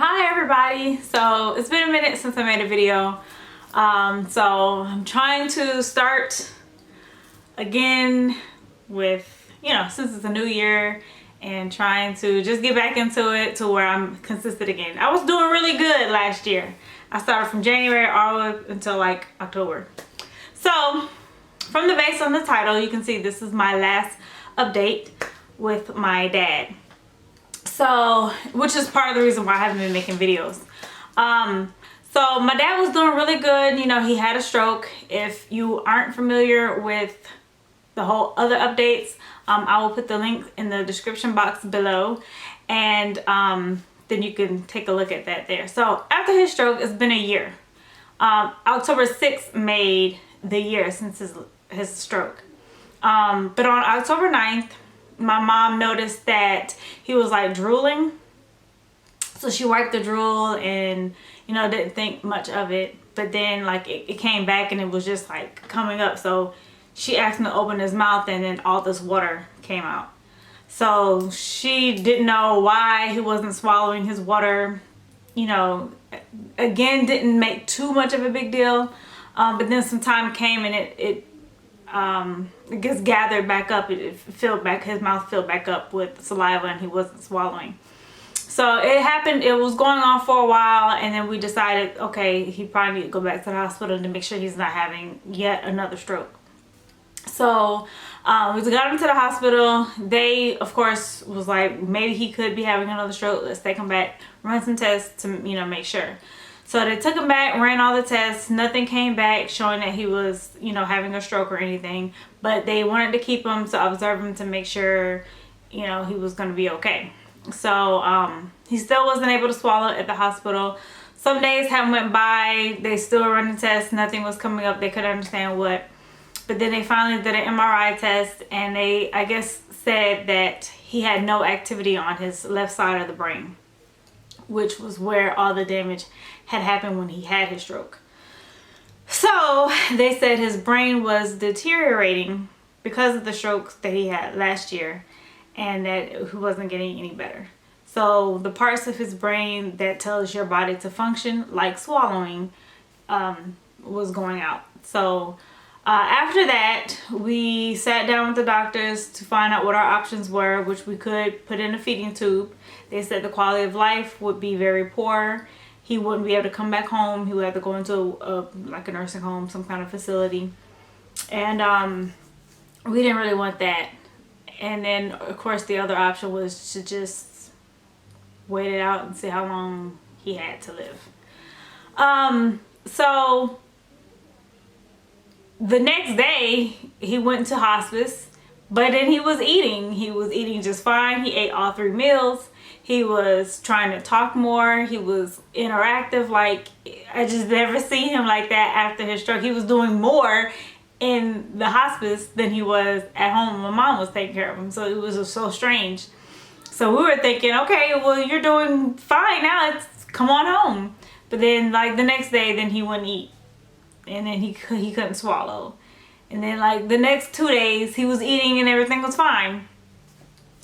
Hi everybody. So it's been a minute since I made a video. So I'm trying to start again with, since it's a new year, and trying to just get back into it to where I'm consistent again. I was doing really good last year. I started from January all the way until like October. So from the base on the title, you can see this is my last update with my dad. So, which is part of the reason why I haven't been making videos. So my dad was doing really good. He had a stroke. If you aren't familiar with the whole other updates, I will put the link in the description box below, and then you can take a look at that there. So after his stroke, it's been a year. October 6th made the year since his stroke. But on October 9th, my mom noticed that he was like drooling. So she wiped the drool and, didn't think much of it. But then like it came back and it was just like coming up. So she asked him to open his mouth, and then all this water came out. So she didn't know why he wasn't swallowing his water. Again, didn't make too much of a big deal. But then some time came and it gets gathered back up. It filled back, his mouth filled back up with saliva, and he wasn't swallowing. So it happened, it was going on for a while, and then we decided, okay, he probably need to go back to the hospital to make sure he's not having yet another stroke. So we got him to the hospital. They, of course, was like, maybe he could be having another stroke. Let's take him back, run some tests to, make sure. So they took him back, ran all the tests. Nothing came back showing that he was, having a stroke or anything. But they wanted to keep him to observe him to make sure, he was going to be okay. So he still wasn't able to swallow at the hospital. Some days haven't went by. They still were running tests. Nothing was coming up. They couldn't understand what. But then they finally did an MRI test, and they, I guess, said that he had no activity on his left side of the brain, which was where all the damage had happened when he had his stroke. So they said his brain was deteriorating because of the strokes that he had last year, and that he wasn't getting any better. So the parts of his brain that tells your body to function, like swallowing, was going out. So after that, we sat down with the doctors to find out what our options were, which we could put in a feeding tube. They said the quality of life would be very poor. He wouldn't be able to come back home. He would have to go into like a nursing home, some kind of facility. And we didn't really want that. And then, of course, the other option was to just wait it out and see how long he had to live. So the next day, he went to hospice, but then he was eating. He was eating just fine. He ate all 3 meals. He was trying to talk more. He was interactive. Like, I just never seen him like that after his stroke. He was doing more in the hospice than he was at home. My mom was taking care of him, so it was just so strange. So we were thinking, okay, well, you're doing fine now. Come on home. But then, like, the next day, then he wouldn't eat. And then he couldn't swallow. And then like the next 2 days he was eating and everything was fine.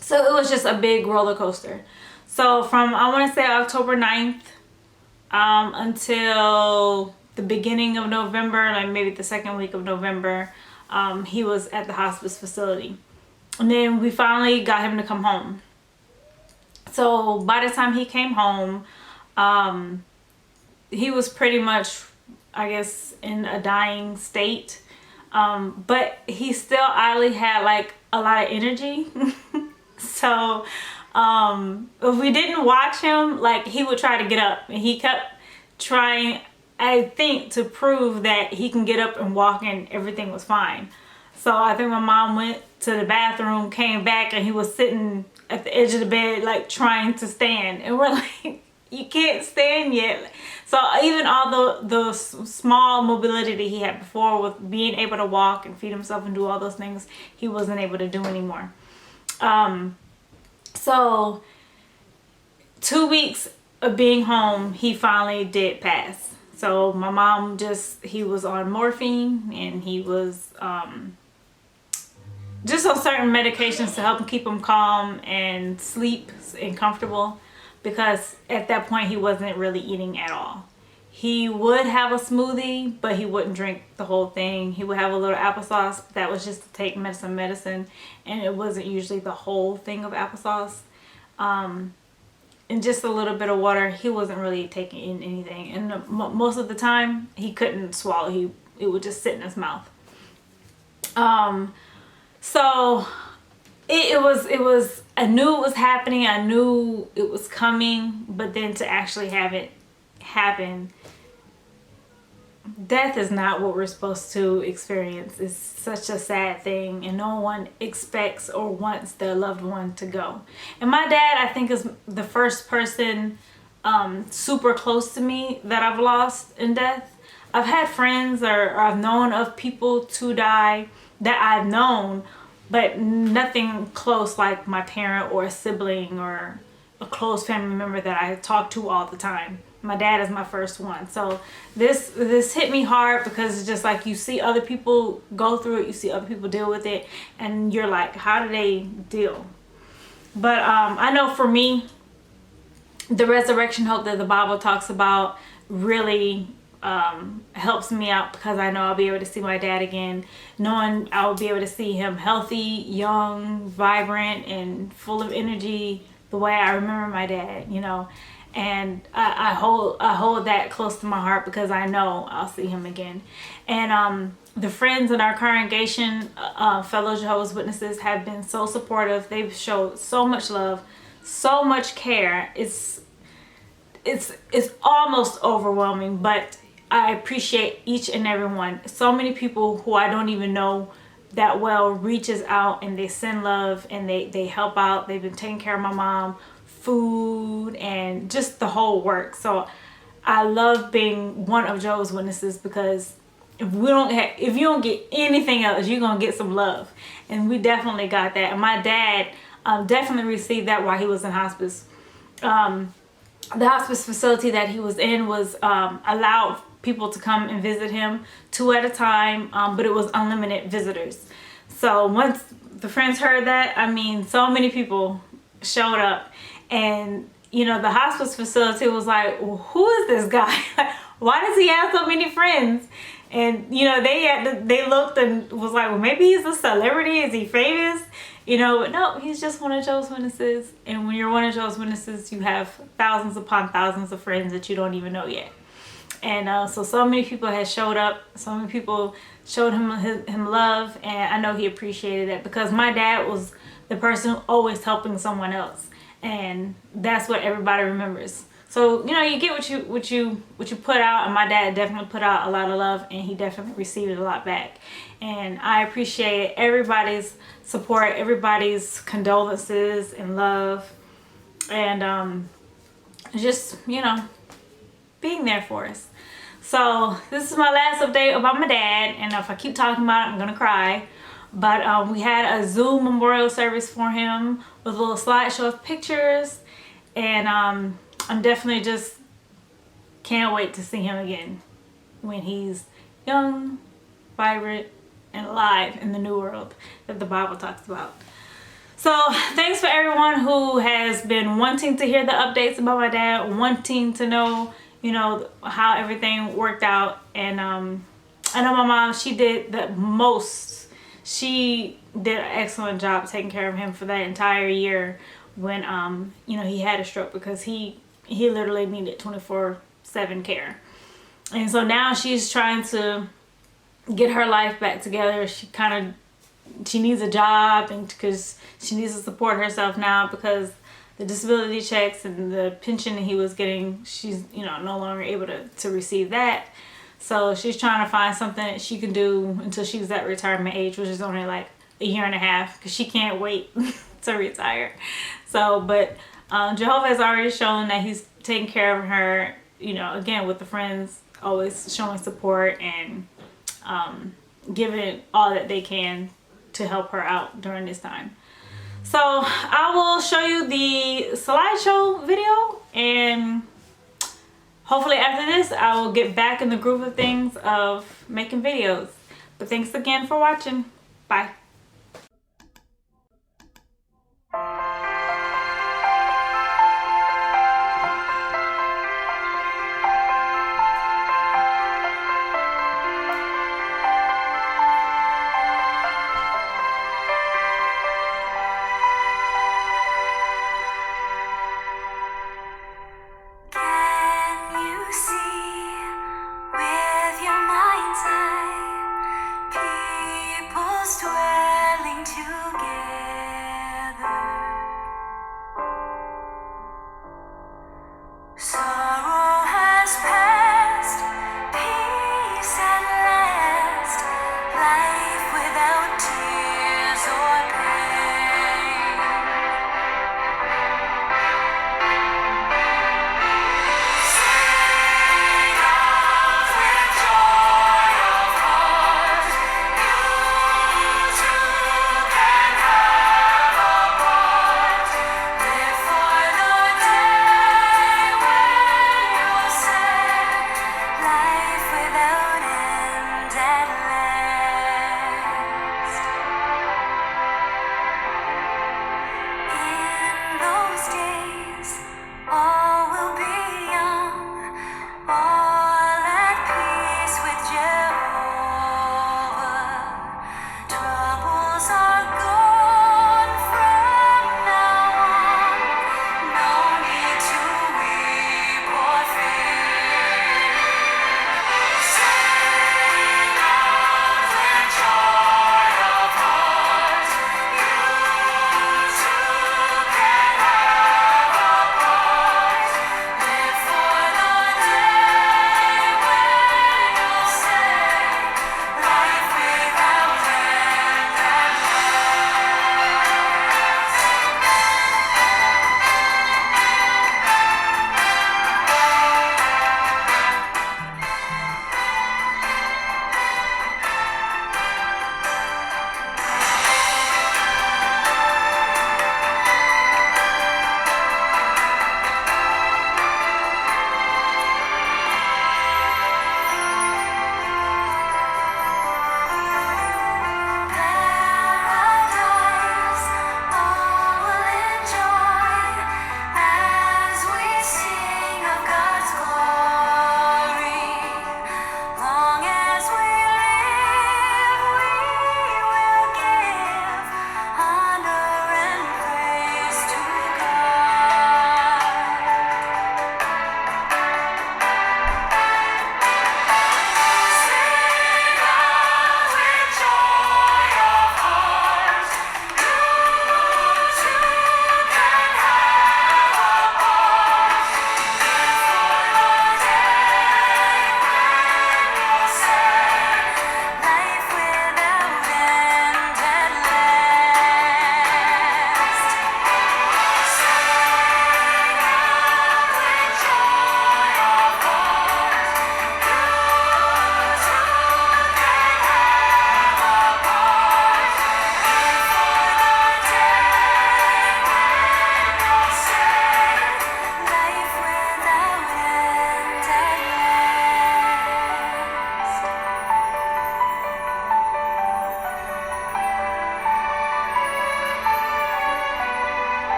So it was just a big roller coaster. So from, I want to say, October 9th until the beginning of November, like maybe the second week of November, he was at the hospice facility. And then we finally got him to come home. So by the time he came home, he was pretty much, I guess, in a dying state. But he still oddly had like a lot of energy. So if we didn't watch him, like, he would try to get up, and he kept trying, I think, to prove that he can get up and walk and everything was fine. So I think my mom went to the bathroom, came back, and he was sitting at the edge of the bed like trying to stand, and we're like, you can't stand yet. So even all the small mobility that he had before, with being able to walk and feed himself and do all those things, he wasn't able to do anymore. So 2 weeks of being home, he finally did pass. So my mom he was on morphine, and he was just on certain medications to help him keep him calm and sleep and comfortable. because at that point he wasn't really eating at all. He would have a smoothie, but he wouldn't drink the whole thing. He would have a little applesauce, but that was just to take medicine, and it wasn't usually the whole thing of applesauce. And just a little bit of water. He wasn't really taking in anything, and most of the time he couldn't swallow. It would just sit in his mouth. So it was, I knew it was happening. I knew it was coming, but then to actually have it happen, death is not what we're supposed to experience. It's such a sad thing, and no one expects or wants their loved one to go. And my dad, I think, is the first person super close to me that I've lost in death. I've had friends or I've known of people to die that I've known, but nothing close like my parent or a sibling or a close family member that I talk to all the time. My dad is my first one. So this hit me hard, because it's just like, you see other people go through it, you see other people deal with it, and you're like, how do they deal? But I know for me, the resurrection hope that the Bible talks about really helps me out, because I know I'll be able to see my dad again, knowing I'll be able to see him healthy, young, vibrant, and full of energy the way I remember my dad, you know. And I hold that close to my heart, because I know I'll see him again. And the friends in our congregation, fellow Jehovah's Witnesses, have been so supportive. They've showed so much love, so much care. It's almost overwhelming, but I appreciate each and every one. So many people who I don't even know that well reaches out, and they send love, and they help out. They've been taking care of my mom, food, and just the whole work. So I love being one of Jehovah's Witnesses, because if you don't get anything else, you're gonna get some love, and we definitely got that. And my dad definitely received that while he was in hospice. The hospice facility that he was in was allowed people to come and visit him 2 at a time, but it was unlimited visitors. So once the friends heard that, I mean, so many people showed up, and you know, the hospice facility was like, well, who is this guy? Why does he have so many friends? And you know, they looked and was like, well, maybe he's a celebrity, is he famous? You know, but no, he's just one of Jehovah's Witnesses. And when you're one of Jehovah's Witnesses, you have thousands upon thousands of friends that you don't even know yet. And so many people had showed up. So many people showed him love, and I know he appreciated it, because my dad was the person always helping someone else, and that's what everybody remembers. So you know, you get what you put out, and my dad definitely put out a lot of love, and he definitely received it a lot back. And I appreciate everybody's support, everybody's condolences and love, and just, you know, being there for us. So this is my last update about my dad, and if I keep talking about it, I'm gonna cry. But we had a Zoom memorial service for him with a little slideshow of pictures, and I'm definitely just can't wait to see him again when he's young, vibrant, and alive in the new world that the Bible talks about. So thanks for everyone who has been wanting to hear the updates about my dad, wanting to know, you know, how everything worked out. And I know my mom, she did the most. She did an excellent job taking care of him for that entire year when you know, he had a stroke, because he literally needed 24/7 care. And so now she's trying to get her life back together. She needs a job, and because she needs to support herself now, because the disability checks and the pension that he was getting, she's, you know, no longer able to receive that. So she's trying to find something that she can do until she's at retirement age, which is only like a year and a half, because she can't wait to retire. So, but Jehovah has already shown that he's taking care of her, you know, again, with the friends, always showing support and giving all that they can to help her out during this time. So I will show you the slideshow video, and hopefully after this I will get back in the groove of things of making videos. But thanks again for watching. Bye.